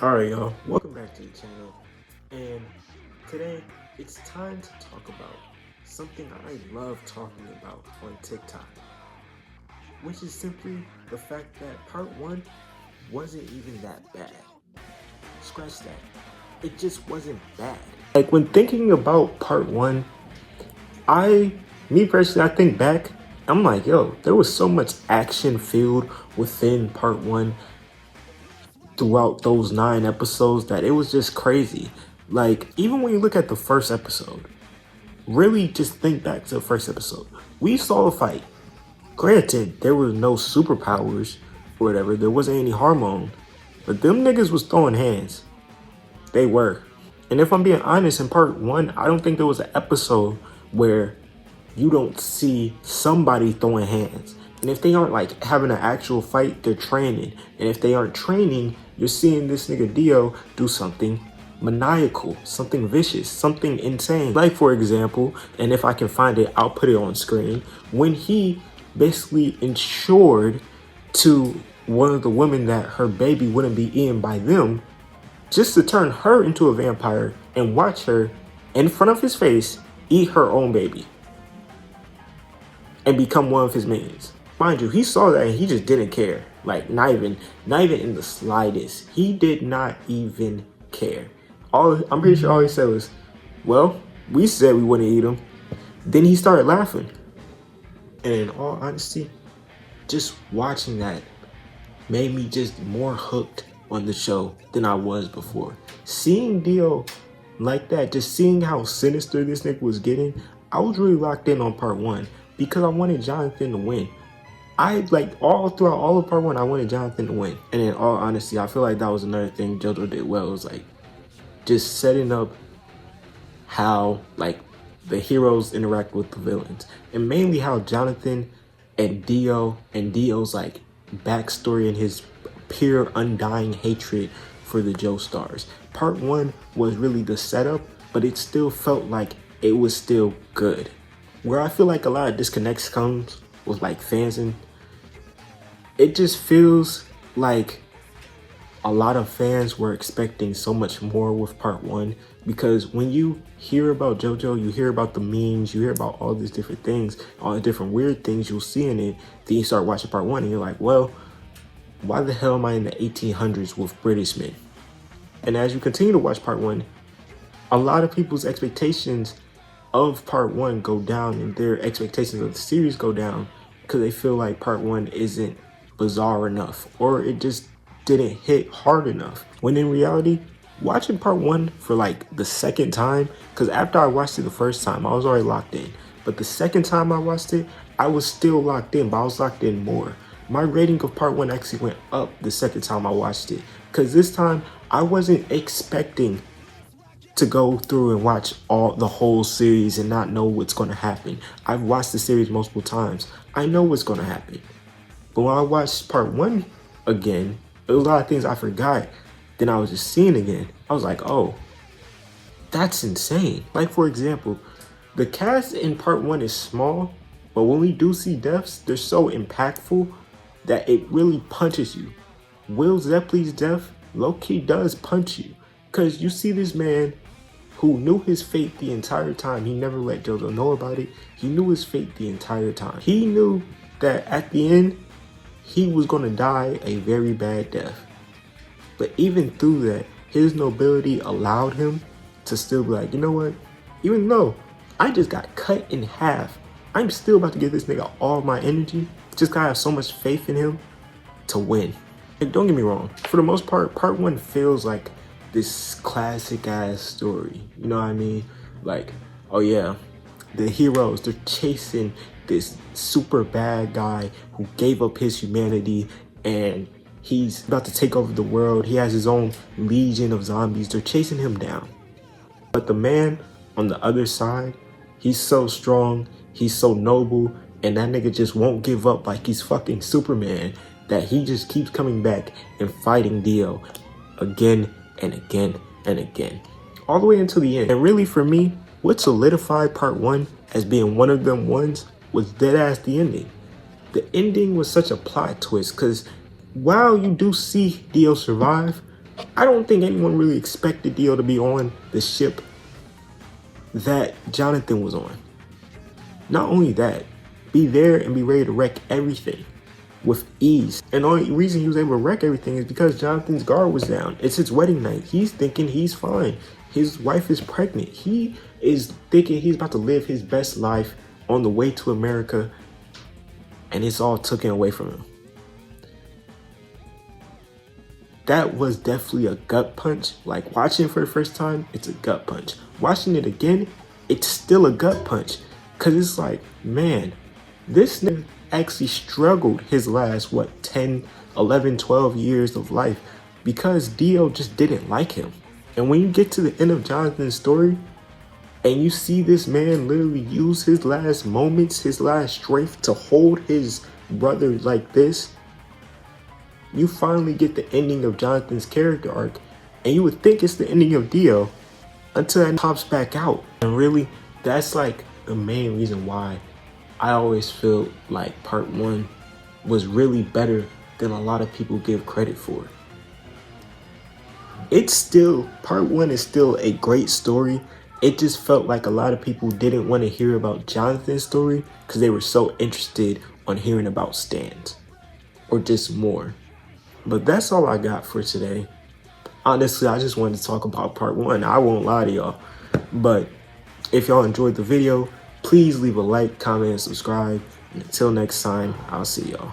Alright, y'all, welcome back to the channel. And today it's time to talk about something I love talking about on TikTok, which is simply the fact that part one wasn't even that bad. Scratch that. It just wasn't bad. Like, when thinking about part one, me personally, I think back, I'm like, yo, there was so much action filled within part one throughout those 9 episodes that it was just crazy. Like, even when you look at the first episode, really just think back to the first episode. We saw a fight. Granted, there was no superpowers or whatever. There wasn't any hormone. But them niggas was throwing hands. They were. And if I'm being honest, in part one, I don't think there was an episode where you don't see somebody throwing hands. And if they aren't like having an actual fight, they're training. And if they aren't training, you're seeing this nigga Dio do something maniacal, something vicious, something insane. Like, for example, and if I can find it, I'll put it on screen, when he basically ensured to one of the women that her baby wouldn't be eaten by them, just to turn her into a vampire and watch her in front of his face eat her own baby and become one of his minions. Mind you, he saw that and he just didn't care. Like, not even in the slightest. He did not even care. I'm pretty sure all he said was, well, we said we wouldn't eat him. Then he started laughing. And in all honesty, just watching that made me just more hooked on the show than I was before. Seeing Dio like that, just seeing how sinister this nigga was getting, I was really locked in on part one because I wanted Jonathan to win. All throughout all of part one, I wanted Jonathan to win. And in all honesty, I feel like that was another thing Jojo did well. It was like just setting up how like the heroes interact with the villains, and mainly how Jonathan and Dio's like backstory and his pure undying hatred for the Joestars. Part one was really the setup, but it still felt like it was still good. Where I feel like a lot of disconnects comes with like fans, and it just feels like a lot of fans were expecting so much more with part one, because when you hear about Jojo, you hear about the memes, you hear about all these different things, all the different weird things you'll see in it. Then you start watching part one and you're like, well, why the hell am I in the 1800s with British men? And as you continue to watch part one, a lot of people's expectations of part one go down, and their expectations of the series go down because they feel like part one isn't bizarre enough, or it just didn't hit hard enough. When in reality, watching part one for like the second time, because after I watched it the first time, I was already locked in. But the second time I watched it, I was still locked in, but I was locked in more. My rating of part one actually went up the second time I watched it, because this time I wasn't expecting to go through and watch the whole series and not know what's going to happen. I've watched the series multiple times. I know what's going to happen. But when I watched part one again, there was a lot of things I forgot. Then I was just seeing again. I was like, oh, that's insane. Like, for example, the cast in part one is small, but when we do see deaths, they're so impactful that it really punches you. Will Zeppeli's death low-key does punch you, because you see this man who knew his fate the entire time. He never let Jojo know about it. He knew his fate the entire time. He knew that at the end, he was going to die a very bad death. But even through that, his nobility allowed him to still be like, you know what? Even though I just got cut in half, I'm still about to give this nigga all my energy. Just gotta have so much faith in him to win. And don't get me wrong, for the most part, part one feels like this classic ass story. You know what I mean? Like, oh yeah, the heroes, they're chasing this super bad guy who gave up his humanity, and he's about to take over the world. He has his own legion of zombies. They're chasing him down. But the man on the other side, he's so strong, he's so noble, and that nigga just won't give up like he's fucking Superman, that he just keeps coming back and fighting Dio again and again and again, all the way until the end. And really, for me, what solidified part one as being one of them ones was deadass the ending. The ending was such a plot twist, because while you do see Dio survive, I don't think anyone really expected Dio to be on the ship that Jonathan was on. Not only that, be there and be ready to wreck everything with ease. And the only reason he was able to wreck everything is because Jonathan's guard was down. It's his wedding night. He's thinking he's fine. His wife is pregnant. He is thinking he's about to live his best life on the way to America, and it's all taken away from him. That was definitely a gut punch. Like, watching it for the first time, it's a gut punch. Watching it again, it's still a gut punch. Cause it's like, man, this nigga actually struggled his last, 10, 11, 12 years of life because Dio just didn't like him. And when you get to the end of Jonathan's story and you see this man literally use his last moments, his last strength to hold his brother like this, you finally get the ending of Jonathan's character arc, and you would think it's the ending of Dio until it pops back out. And really, that's like the main reason why I always feel like part 1 was really better than a lot of people give credit for. Part 1 is still a great story. It just felt like a lot of people didn't want to hear about Jonathan's story because they were so interested on hearing about Stan's or just more. But that's all I got for today. Honestly, I just wanted to talk about part 1. I won't lie to y'all. But if y'all enjoyed the video, please leave a like, comment, and subscribe. And until next time, I'll see y'all.